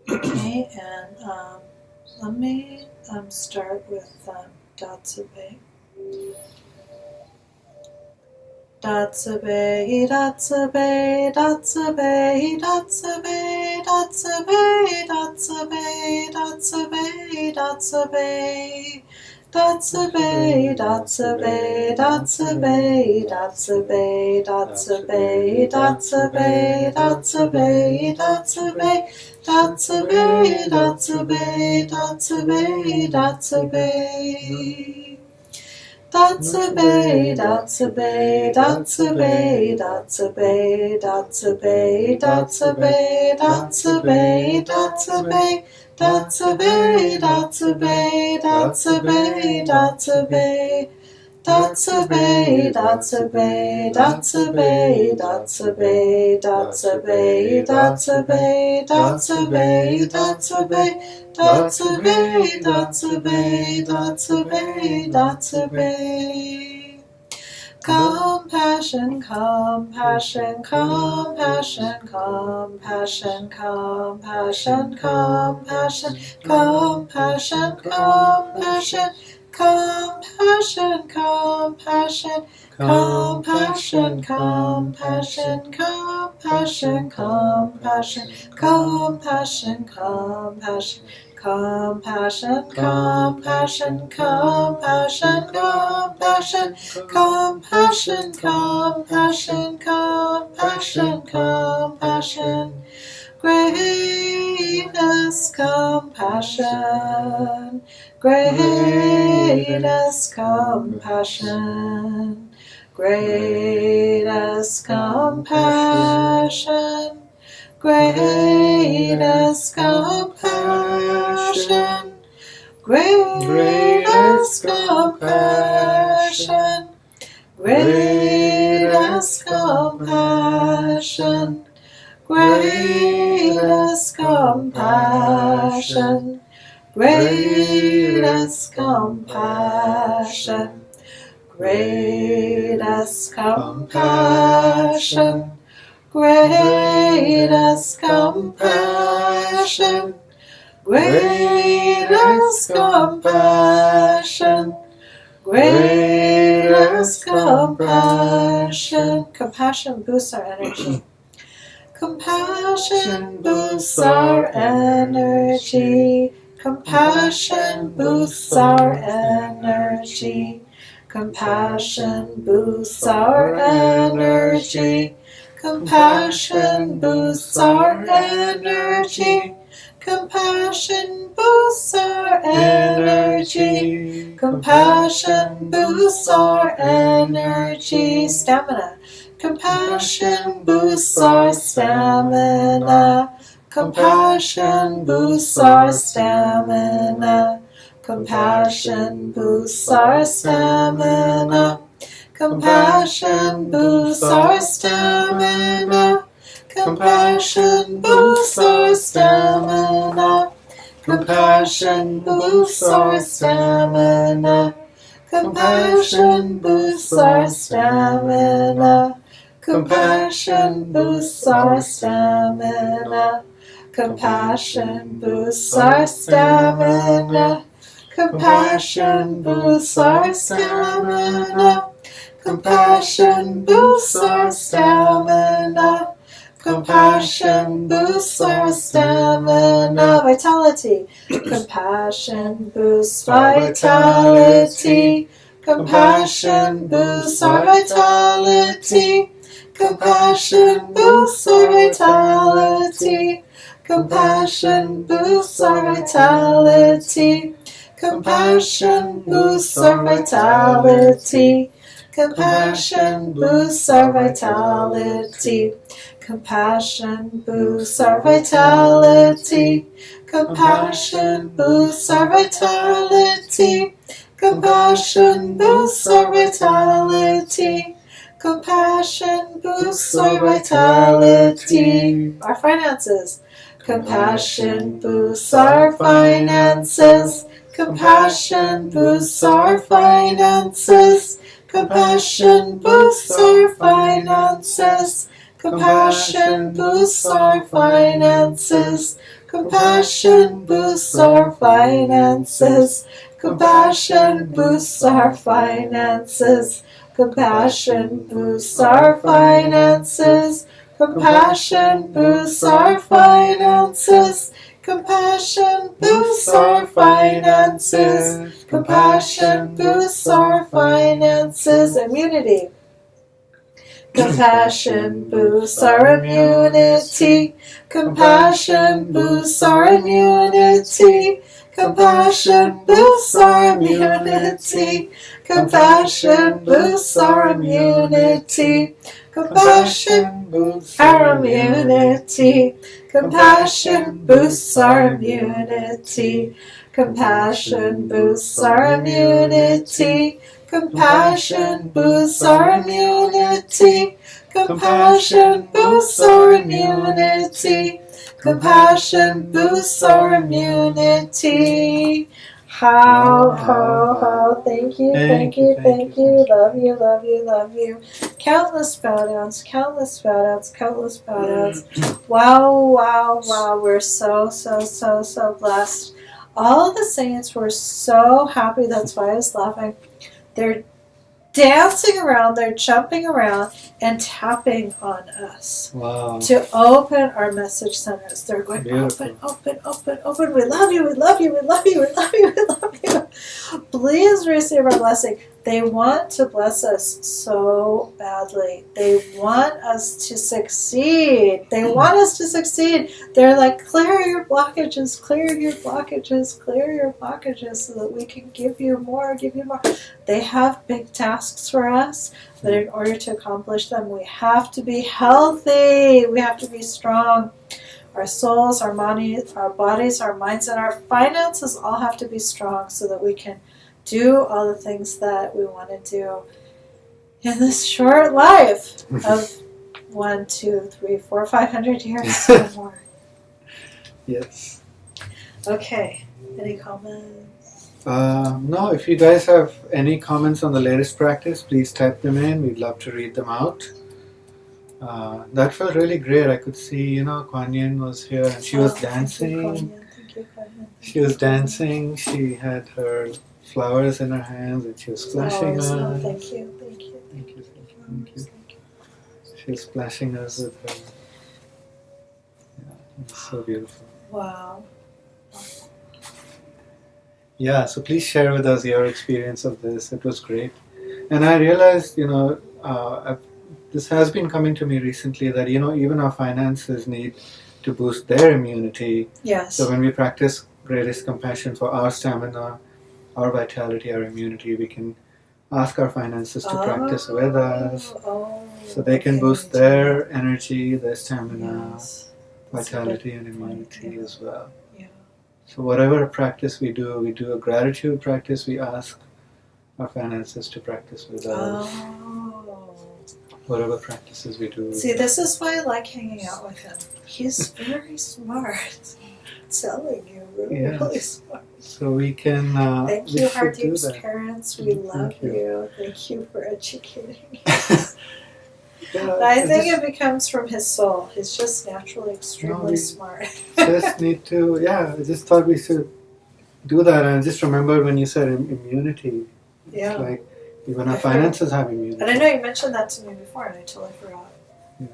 Okay, and let me start with Datsu-be. Datsu-be, Datsu-be, Datsu-be, Datsu-be, Datsu-be, Datsu-be, Datsu-be, Datsu-be. Datsu-be, Datsu-be, Datsu-be, Datsu-be, Datsu-be, Datsu-be, Datsu-be, Datsu-be, Datsu-be, Datsu-be, Datsu-be, Datsu-be. Datsu-be, Datsu-be, Datsu-be, Datsu-be, Datsu-be, Datsu-be, Datsu-be, Datsu-be, Datsu-be, Datsu-be, Datsu-be, Datsu-be. Datsu-be, Datsu-be, Datsu-be, Datsu-be, Datsu-be, Datsu-be, Datsu-be, Datsu-be, Datsu-be, Datsu-be, Datsu-be, Datsu-be. Compassion, compassion, compassion, compassion, compassion, compassion, compassion, compassion. compassion, compassion, compassion, compassion, compassion, compassion, compassion, compassion. Compassion, compassion, compassion, compassion, compassion, compassion, compassion, compassion. Greatest compassion, greatest compassion, greatest compassion. Greatest compassion, greatest compassion, greatest compassion, greatest compassion, greatest compassion, greatest compassion. Greatest compassion, greatest compassion, greatest compassion. Compassion boosts our energy. Compassion boosts our energy. Compassion boosts our energy. Compassion boosts our energy. Compassion boosts our energy. Compassion boosts our energy. Compassion boosts our energy. Stamina. Compassion boosts our stamina. Compassion boosts our stamina. Compassion boosts our stamina. Compassion boosts our stamina. Compassion boosts our stamina. Compassion boosts our stamina. Compassion boosts our stamina. Compassion boosts our stamina. Compassion boosts our stamina. Compassion boosts our stamina. Compassion boosts our stamina. Compassion boosts our stamina. Vitality. Compassion boosts vitality. Compassion boosts our vitality. Compassion boosts our vitality. Compassion boosts our vitality. Compassion boosts our vitality. Compassion boosts our vitality. Compassion boosts our vitality. Compassion boosts our vitality. Compassion boosts our vitality. Compassion boosts our vitality. Our finances. Compassion boosts our finances. Compassion boosts our finances. Compassion boosts our finances. Compassion boosts our finances. Compassion boosts our finances. Compassion boosts our finances. Compassion boosts our finances. Compassion boosts our finances. Compassion boosts our finances. Compassion boosts our finances. Immunity. Compassion boosts our immunity. Compassion boosts our immunity. Compassion boosts our immunity. Compassion boosts our immunity. Compassion boosts our immunity. Compassion boosts our immunity. Compassion boosts our immunity. Compassion boosts our immunity. Compassion boosts our immunity. Compassion boosts our immunity. How, ho, ho. Thank you, thank you, thank you. Love you, love you, love you. Countless bow downs, countless bow downs, countless bow downs. Wow, wow, wow. We're so, so, so, so blessed. All the saints were so happy. That's why I was laughing. They're dancing around, they're jumping around and tapping on us Wow. to open our message centers. They're going, Beautiful. open. We love you, we love you, we love you, we love you, we love you. Please receive our blessing. They want to bless us so badly. They want us to succeed. They want us to succeed. They're like, clear your blockages, clear your blockages, clear your blockages so that we can give you more, give you more. They have big tasks for us, but in order to accomplish them, we have to be healthy. We have to be strong. Our souls, our bodies, our minds, and our finances all have to be strong so that we can do all the things that we want to do in this short life of 1, 2, 3, 4, 500 years or more. Yes. Okay. Any comments? No, if you guys have any comments on the latest practice, please type them in. We'd love to read them out. That felt really great. I could see, Kuan Yin was here and she was dancing. Thank you, Kuan Yin. She was dancing. She had her flowers in her hands and she was splashing us. Thank you. Thank you. She was splashing us with her. Yeah, it was so beautiful. Wow. Yeah, so please share with us your experience of this. It was great. And I realized, this has been coming to me recently that, even our finances need to boost their immunity. Yes. So when we practice greatest compassion for our stamina, our vitality, our immunity, we can ask our finances to practice with us. So they can boost their energy, their stamina, vitality, and immunity as well. Yeah. So whatever practice we do a gratitude practice, we ask our finances to practice with us. Whatever practices we do. See, this is why I like hanging out with him. He's very smart. I'm telling you, really smart. So we can. Thank we you, should do Hardeep's that. parents. We love you. you. Thank you for educating. Yeah, I think it becomes from his soul. He's just naturally extremely smart. Just need to. Yeah, I just thought we should do that. And I just remembered when you said immunity. Yeah. It's like even our finances have immunity. And I know you mentioned that to me before, and I totally forgot. Yeah.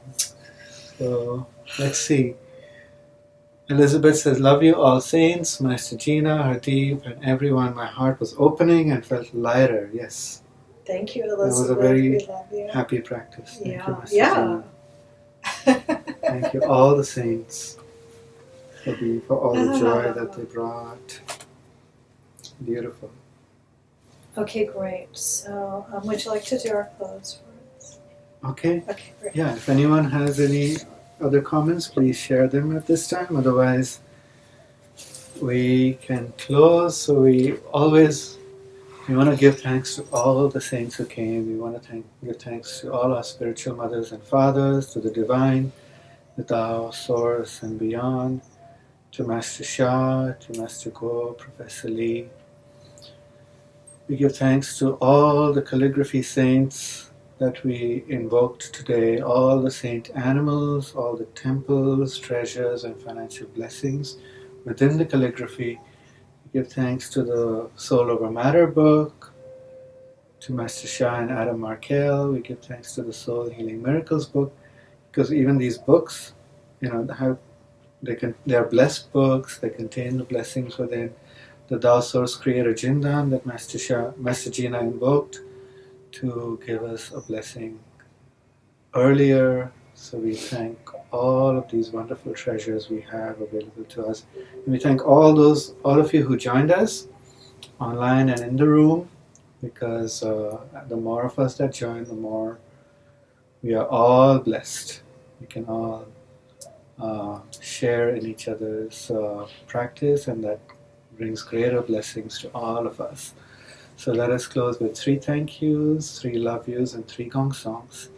So let's see. Elizabeth says, love you all saints, Master Gina, Hardeep, and everyone. My heart was opening and felt lighter. Yes. Thank you, It Elizabeth. was a very we love you. happy practice. Thank you, Master Yeah. Gina. Thank you, all the saints, for all the joy that they brought. Beautiful. Okay, great. So, would you like to do our close for us? Okay. Okay, great. Yeah, if anyone has any other comments, please share them at this time. Otherwise, we can close. So we want to give thanks to all the saints who came. We want to give thanks to all our spiritual mothers and fathers, to the divine, the Tao, Source, and beyond, to Master Shah, to Master Go, Professor Lee. We give thanks to all the calligraphy saints that we invoked today, all the saint animals, all the temples, treasures, and financial blessings within the calligraphy. We give thanks to the Soul Over Matter book, to Master Shah and Adam Markel. We give thanks to the Soul Healing Miracles book, because even these books, they are blessed books. They contain the blessings within. The Tao Source Creator Jindan that Master Gina invoked to give us a blessing earlier. So we thank all of these wonderful treasures we have available to us. And we thank all of you who joined us online and in the room, because the more of us that join, the more we are all blessed. We can all share in each other's practice, and that brings greater blessings to all of us. So let us close with 3 thank yous, 3 love yous, and 3 gong songs.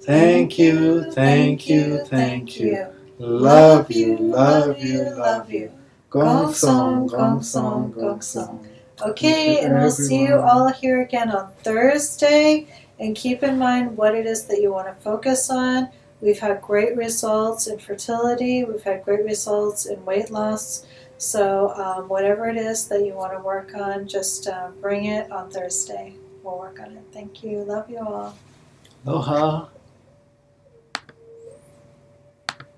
Thank you, thank you, thank you. Love you, love you, love you. Gong song, gong song, gong song. Okay, and we'll see you all here again on Thursday. And keep in mind what it is that you want to focus on. We've had great results in fertility. We've had great results in weight loss. So whatever it is that you want to work on, just bring it on Thursday. We'll work on it. Thank you. Love you all. Aloha.